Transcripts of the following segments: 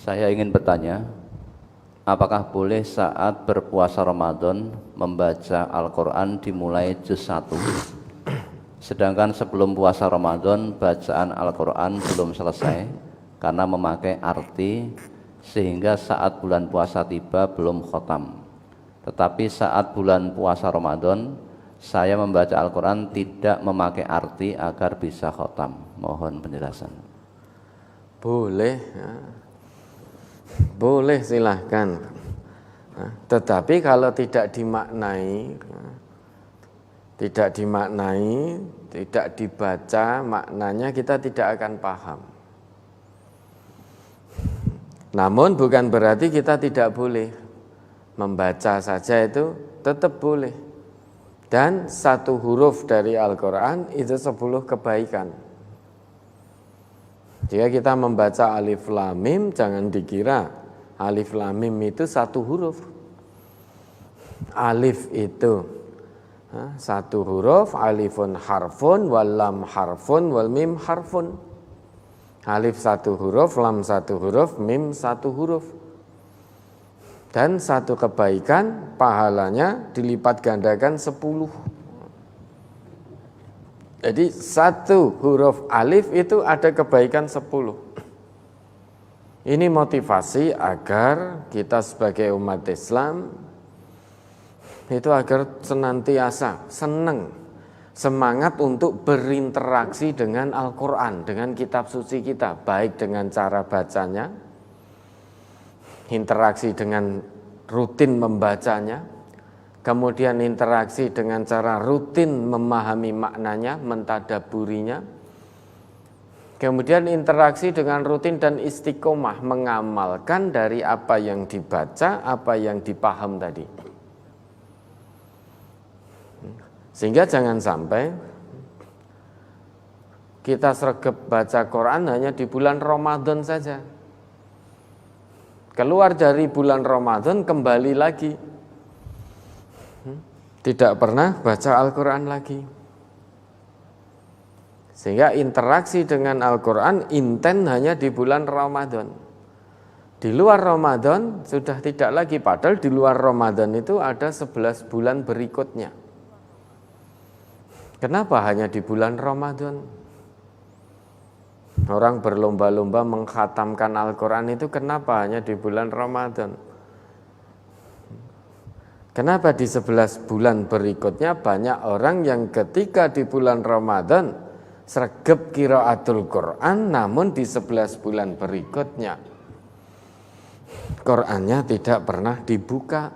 Saya ingin bertanya, apakah boleh saat berpuasa Ramadan membaca Al-Quran dimulai juz 1, sedangkan sebelum puasa Ramadan bacaan Al-Quran belum selesai karena memakai arti, sehingga saat bulan puasa tiba belum khotam. Tetapi saat bulan puasa Ramadan saya membaca Al-Quran tidak memakai arti agar bisa khotam. Mohon penjelasan. Boleh ya. Boleh, silahkan. Tetapi kalau tidak dimaknai, tidak dibaca maknanya, kita tidak akan paham. Namun bukan berarti kita tidak boleh. Membaca saja itu tetap boleh. Dan satu huruf dari Al-Quran itu 10 kebaikan. Jika kita membaca alif lam mim, jangan dikira alif lam mim itu satu huruf. Alif itu satu huruf, alifun harfun, wal lam harfun, wal mim harfun. Alif satu huruf, lam satu huruf, mim satu huruf. Dan satu kebaikan pahalanya dilipat gandakan 10. Jadi satu huruf alif itu ada kebaikan 10. Ini motivasi agar kita sebagai umat Islam itu agar senantiasa senang, semangat untuk berinteraksi dengan Al-Quran, dengan kitab suci kita, baik dengan cara bacanya, interaksi dengan rutin membacanya, kemudian interaksi dengan cara rutin memahami maknanya, mentadaburinya, kemudian interaksi dengan rutin dan istiqomah mengamalkan dari apa yang dibaca, apa yang dipaham tadi. Sehingga jangan sampai kita sregep baca Quran hanya di bulan Ramadan saja. Keluar dari bulan Ramadan kembali lagi, tidak pernah baca Al-Quran lagi. Sehingga interaksi dengan Al-Quran inten hanya di bulan Ramadan. Di luar Ramadan sudah tidak lagi, padahal di luar Ramadan itu ada 11 bulan berikutnya. Kenapa hanya di bulan Ramadan? Orang berlomba-lomba mengkhatamkan Al-Quran itu kenapa hanya di bulan Ramadan? Kenapa di 11 bulan berikutnya banyak orang yang ketika di bulan Ramadan sregep qiraatul Quran, namun di 11 bulan berikutnya Qurannya tidak pernah dibuka,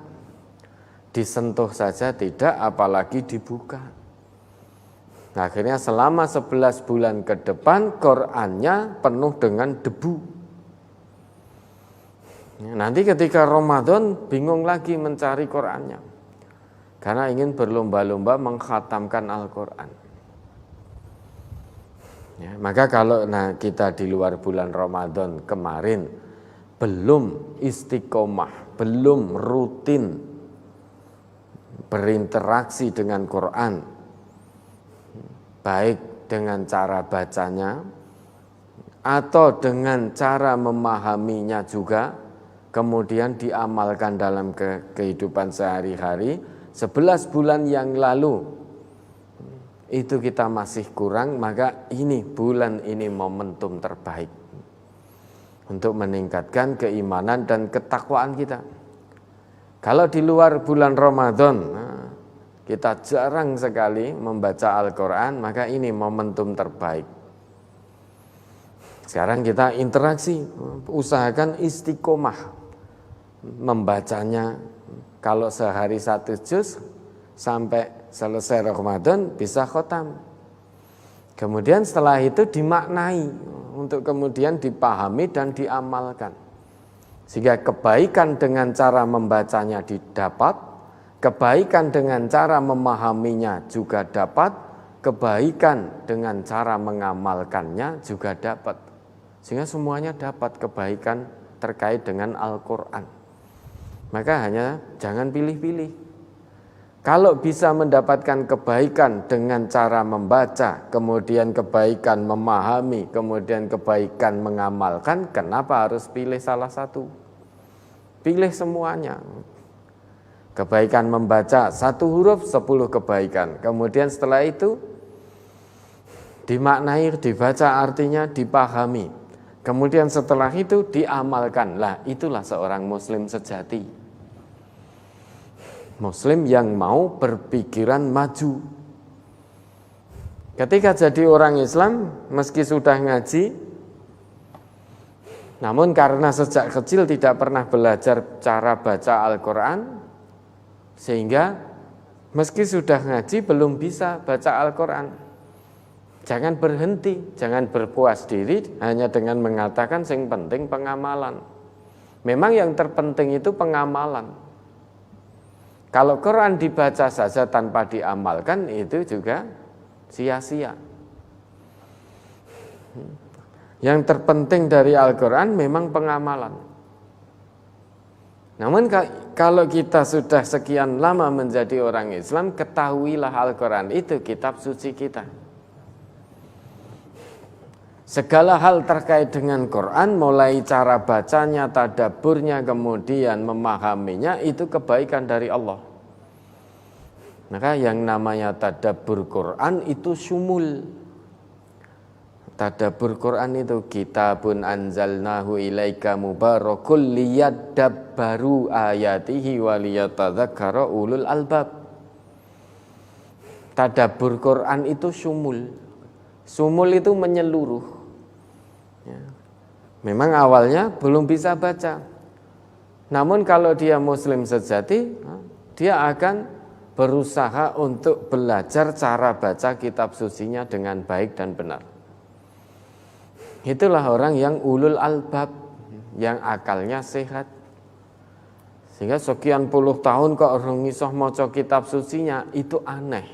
disentuh saja tidak, apalagi dibuka. Akhirnya selama 11 bulan ke depan Qurannya penuh dengan debu. Nanti ketika Ramadan bingung lagi mencari Qurannya, karena ingin berlomba-lomba mengkhatamkan Al-Quran. Ya, maka kalau kita di luar bulan Ramadan kemarin belum istiqomah, belum rutin berinteraksi dengan Quran, baik dengan cara bacanya atau dengan cara memahaminya juga, kemudian diamalkan dalam kehidupan sehari-hari, 11 bulan yang lalu itu kita masih kurang, maka ini bulan ini momentum terbaik untuk meningkatkan keimanan dan ketakwaan kita. Kalau di luar bulan Ramadan kita jarang sekali membaca Al-Quran, maka ini momentum terbaik. Sekarang kita interaksi, usahakan istiqomah membacanya. Kalau sehari 1 juz sampai selesai Ramadan bisa khotam. Kemudian setelah itu dimaknai untuk kemudian dipahami dan diamalkan. Sehingga kebaikan dengan cara membacanya didapat, kebaikan dengan cara memahaminya juga dapat, kebaikan dengan cara mengamalkannya juga dapat. Sehingga semuanya dapat kebaikan terkait dengan Al-Quran. Maka hanya jangan pilih-pilih. Kalau bisa mendapatkan kebaikan dengan cara membaca, kemudian kebaikan memahami, kemudian kebaikan mengamalkan, kenapa harus pilih salah satu? Pilih semuanya. Kebaikan membaca 1 huruf 10 kebaikan. Kemudian setelah itu dimaknai, dibaca artinya, dipahami. Kemudian setelah itu diamalkan. Lah, itulah seorang muslim sejati. Muslim yang mau berpikiran maju. Ketika jadi orang Islam, meski sudah ngaji, namun karena sejak kecil tidak pernah belajar cara baca Al-Quran, sehingga meski sudah ngaji belum bisa baca Al-Quran. Jangan berhenti, jangan berpuas diri hanya dengan mengatakan yang penting pengamalan. Memang yang terpenting itu pengamalan. Kalau Quran dibaca saja tanpa diamalkan, itu juga sia-sia. Yang terpenting dari Al-Quran memang pengamalan. Namun kalau kita sudah sekian lama menjadi orang Islam, ketahuilah Al-Quran itu kitab suci kita. Segala hal terkait dengan Quran, mulai cara bacanya, tadabburnya, kemudian memahaminya, itu kebaikan dari Allah. Maka yang namanya tadabbur Quran itu syumul. Tadabbur Quran itu kitabun anzalnahu ilaika mubarakul liyadabbaru ayatihi waliyatadzakkara ulul albab. Tadabbur Quran itu syumul. Syumul itu menyeluruh. Ya. Memang awalnya belum bisa baca. Namun kalau dia muslim sejati, dia akan berusaha untuk belajar cara baca kitab sucinya dengan baik dan benar. Itulah orang yang ulul albab, yang akalnya sehat. Sehingga sekian puluh tahun kok orang iso maca kitab sucinya, itu aneh.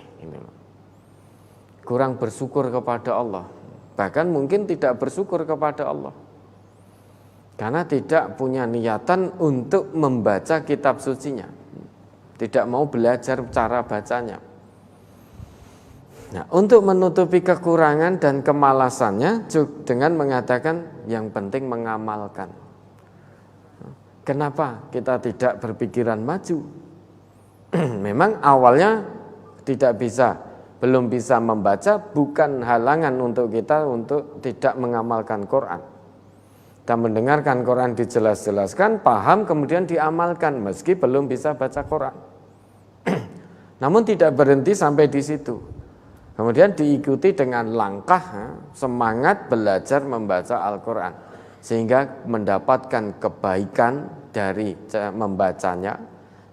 Kurang bersyukur kepada Allah. Bahkan mungkin tidak bersyukur kepada Allah. Karena tidak punya niatan untuk membaca kitab sucinya. Tidak mau belajar cara bacanya. Nah, untuk menutupi kekurangan dan kemalasannya dengan mengatakan yang penting mengamalkan. Kenapa kita tidak berpikiran maju? Memang awalnya belum bisa membaca, bukan halangan untuk kita untuk tidak mengamalkan Quran. Kita mendengarkan Quran dijelas-jelaskan, paham, kemudian diamalkan meski belum bisa baca Quran. Namun tidak berhenti sampai di situ. Kemudian diikuti dengan langkah semangat belajar membaca Al-Quran, sehingga mendapatkan kebaikan dari membacanya,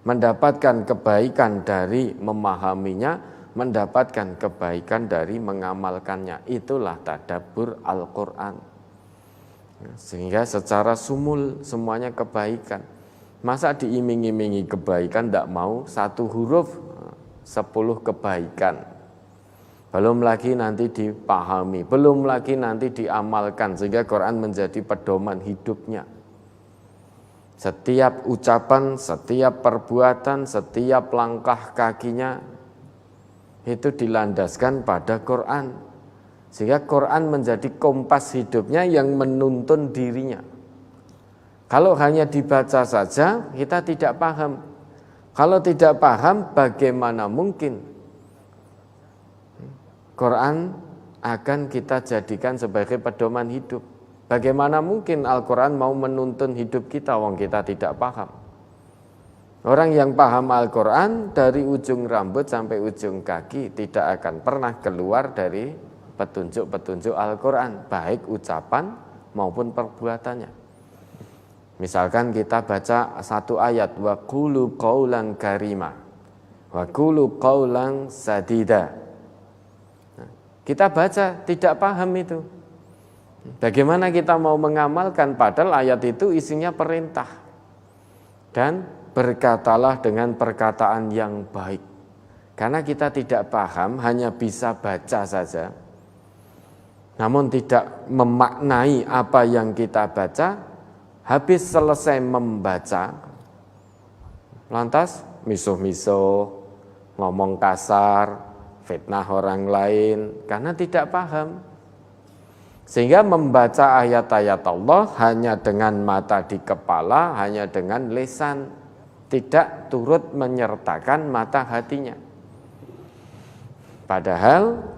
mendapatkan kebaikan dari memahaminya, mendapatkan kebaikan dari mengamalkannya. Itulah tadabbur Al-Quran. Sehingga secara sumul semuanya kebaikan. Masa diiming-imingi kebaikan tidak mau, 1 huruf 10 kebaikan. Belum lagi nanti dipahami, belum lagi nanti diamalkan, sehingga Quran menjadi pedoman hidupnya. Setiap ucapan, setiap perbuatan, setiap langkah kakinya itu dilandaskan pada Quran. Sehingga Quran menjadi kompas hidupnya yang menuntun dirinya. Kalau hanya dibaca saja, kita tidak paham. Kalau tidak paham, bagaimana mungkin Quran akan kita jadikan sebagai pedoman hidup? Bagaimana mungkin Al-Quran mau menuntun hidup kita, wong kita tidak paham? Orang yang paham Al-Quran dari ujung rambut sampai ujung kaki tidak akan pernah keluar dari petunjuk-petunjuk Al-Quran, baik ucapan maupun perbuatannya. Misalkan kita baca 1 ayat, wa qulu qaulan karima, wa qulu qaulan sadida. Kita baca, tidak paham itu. Bagaimana kita mau mengamalkan, padahal ayat itu isinya perintah. Dan berkatalah dengan perkataan yang baik. Karena kita tidak paham, hanya bisa baca saja. Namun tidak memaknai apa yang kita baca, habis selesai membaca, lantas misuh-misuh, ngomong kasar, fitnah orang lain karena tidak paham. Sehingga membaca ayat-ayat Allah hanya dengan mata di kepala, hanya dengan lisan, tidak turut menyertakan mata hatinya. Padahal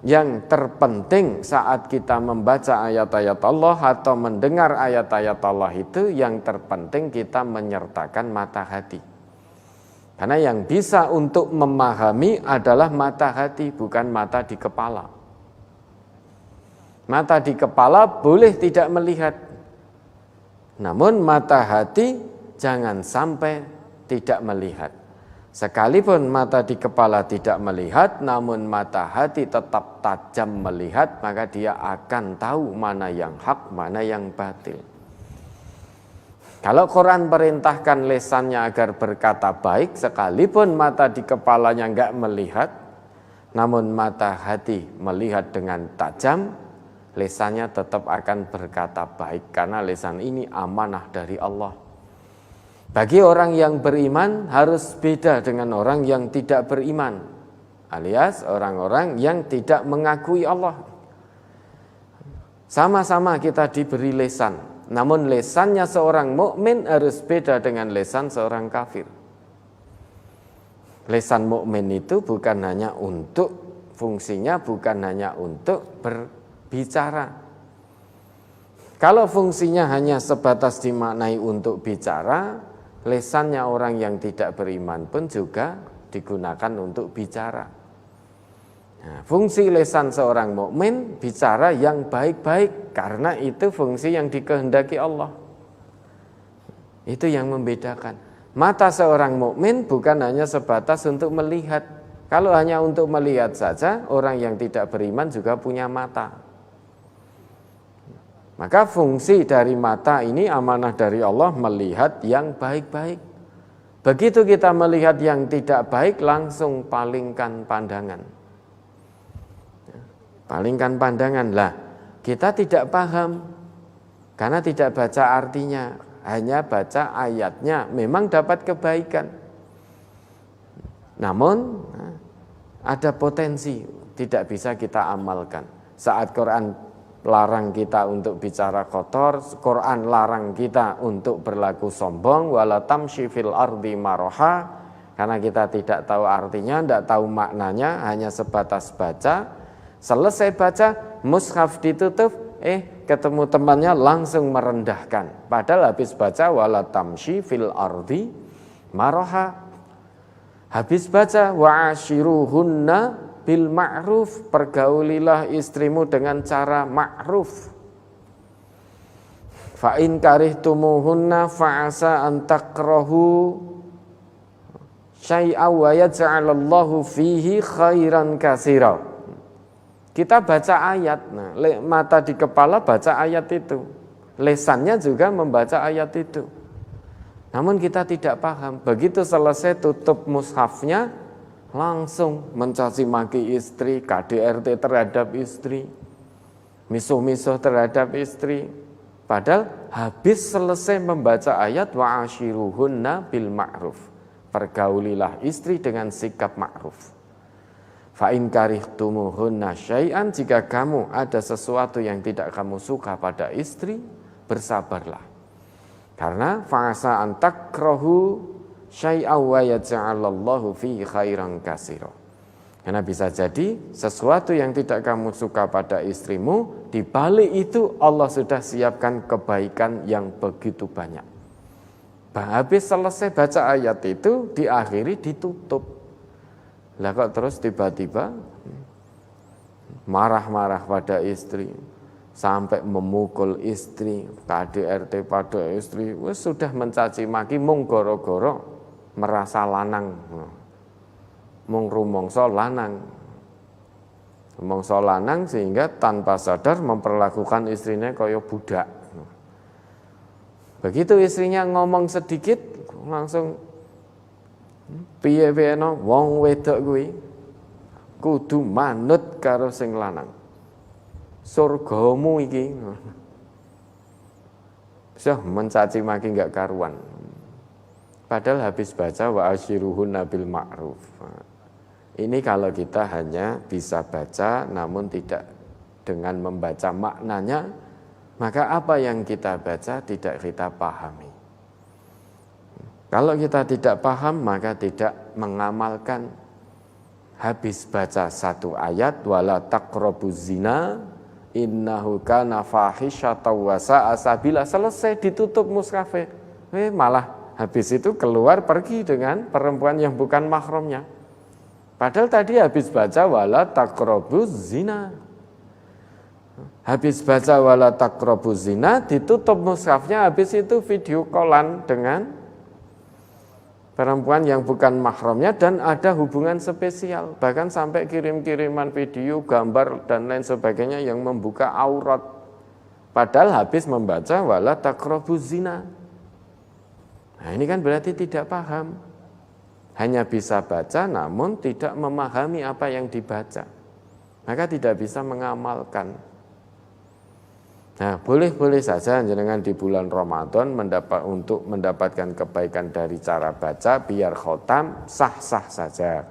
yang terpenting saat kita membaca ayat-ayat Allah atau mendengar ayat-ayat Allah itu, yang terpenting kita menyertakan mata hati. Karena yang bisa untuk memahami adalah mata hati, bukan mata di kepala. Mata di kepala boleh tidak melihat, namun mata hati jangan sampai tidak melihat. Sekalipun mata di kepala tidak melihat, namun mata hati tetap tajam melihat, maka dia akan tahu mana yang hak, mana yang batil. Kalau Quran perintahkan lisannya agar berkata baik, sekalipun mata di kepalanya enggak melihat, namun mata hati melihat dengan tajam, lisannya tetap akan berkata baik, karena lisan ini amanah dari Allah. Bagi orang yang beriman harus beda dengan orang yang tidak beriman, alias orang-orang yang tidak mengakui Allah. Sama-sama kita diberi lisan, namun lisannya seorang mukmin harus beda dengan lisan seorang kafir. Lisan mukmin itu bukan hanya untuk fungsinya, bukan hanya untuk berbicara. Kalau fungsinya hanya sebatas dimaknai untuk bicara, lisannya orang yang tidak beriman pun juga digunakan untuk bicara. Nah, fungsi lisan seorang mukmin bicara yang baik-baik, karena itu fungsi yang dikehendaki Allah. Itu yang membedakan. Mata seorang mukmin bukan hanya sebatas untuk melihat. Kalau hanya untuk melihat saja, orang yang tidak beriman juga punya mata. Maka fungsi dari mata ini amanah dari Allah, melihat yang baik-baik. Begitu kita melihat yang tidak baik, langsung palingkan pandangan. Palingkan pandangan lah. Kita tidak paham karena tidak baca artinya, hanya baca ayatnya. Memang dapat kebaikan, namun ada potensi tidak bisa kita amalkan. Saat Quran larang kita untuk bicara kotor, Quran larang kita untuk berlaku sombong, wala tamshi fil ardi maraha, karena kita tidak tahu artinya, tidak tahu maknanya, hanya sebatas baca. Selesai baca, mushaf ditutup, ketemu temannya langsung merendahkan. Padahal habis baca wala tamshi fil ardi maraha. Habis baca wa ashiruhunna bil ma'ruf, pergaulilah istrimu dengan cara ma'ruf. Fa in karihtumuhunna fa'asa an takrahu syai'a wa yaj'alallahu fihi khairan katsira. Kita baca ayat, nah, mata di kepala baca ayat itu, lisannya juga membaca ayat itu. Namun kita tidak paham. Begitu selesai tutup mushafnya, langsung mencaci maki istri, KDRT terhadap istri, misuh-misuh terhadap istri. Padahal habis selesai membaca ayat wa ashiruhunna bil ma'ruf, pergaulilah istri dengan sikap ma'ruf. Fa in karihtumuhunna syai'an, jika kamu ada sesuatu yang tidak kamu suka pada istri, bersabarlah. Karena fa'asa an takrahu syai'an wa yaj'alallahu fihi khairan katsira. Karena bisa jadi sesuatu yang tidak kamu suka pada istrimu, di balik itu Allah sudah siapkan kebaikan yang begitu banyak. Habis selesai baca ayat itu, diakhiri ditutup. Lah kok terus tiba-tiba marah-marah pada istri, sampai memukul istri, KDRT pada istri, sudah mencaci maki, mung goro-goro merasa lanang, mung rumangsa lanang, rumangsa lanang, sehingga tanpa sadar memperlakukan istrinya kaya budak. Begitu istrinya ngomong sedikit, langsung piye-piye no, wong wedok kuwi kudu manut karo sing lanang. Surgamu iki. Mencaci maki enggak karuan. Padahal habis baca wa asyiruhunna bil ma'ruf. Ini kalau kita hanya bisa baca namun tidak dengan membaca maknanya, maka apa yang kita baca tidak kita pahami. Kalau kita tidak paham maka tidak mengamalkan. Habis baca satu ayat, wala taqrabuz zina innahu kana fahisyatan wa sa'a sabila, selesai ditutup mushafnya. Malah habis itu keluar pergi dengan perempuan yang bukan mahramnya. Padahal tadi habis baca wala taqrabuz zina. Habis baca wala taqrabuz zina, ditutup mushafnya, habis itu video callan dengan perempuan yang bukan mahramnya dan ada hubungan spesial, bahkan sampai kirim-kiriman video, gambar dan lain sebagainya yang membuka aurat. Padahal habis membaca wala taqrabuz zina. Nah, ini kan berarti tidak paham. Hanya bisa baca namun tidak memahami apa yang dibaca. Maka tidak bisa mengamalkan. Nah, boleh-boleh saja jenengan di bulan Ramadan untuk mendapatkan kebaikan dari cara baca biar khotam, sah-sah saja.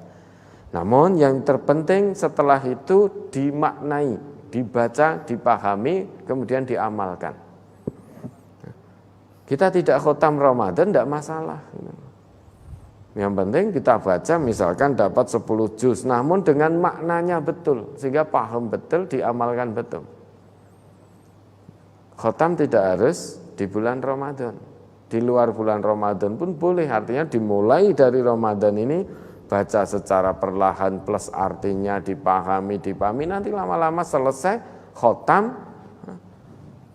Namun yang terpenting setelah itu dimaknai, dibaca, dipahami, kemudian diamalkan. Kita tidak khotam Ramadan tidak masalah. Yang penting kita baca misalkan dapat 10 juz, namun dengan maknanya betul sehingga paham betul, diamalkan betul. Khotam tidak harus di bulan Ramadan. Di luar bulan Ramadan pun boleh, artinya dimulai dari Ramadan ini baca secara perlahan plus artinya dipahami, nanti lama-lama selesai khotam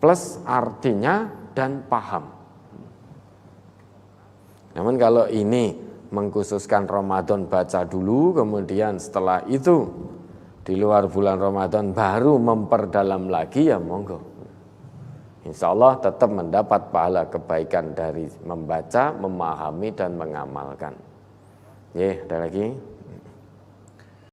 plus artinya dan paham. Namun kalau ini mengkhususkan Ramadan baca dulu, kemudian setelah itu di luar bulan Ramadan baru memperdalam lagi, ya monggo. Insya Allah tetap mendapat pahala kebaikan dari membaca, memahami dan mengamalkan. Ya, ada lagi?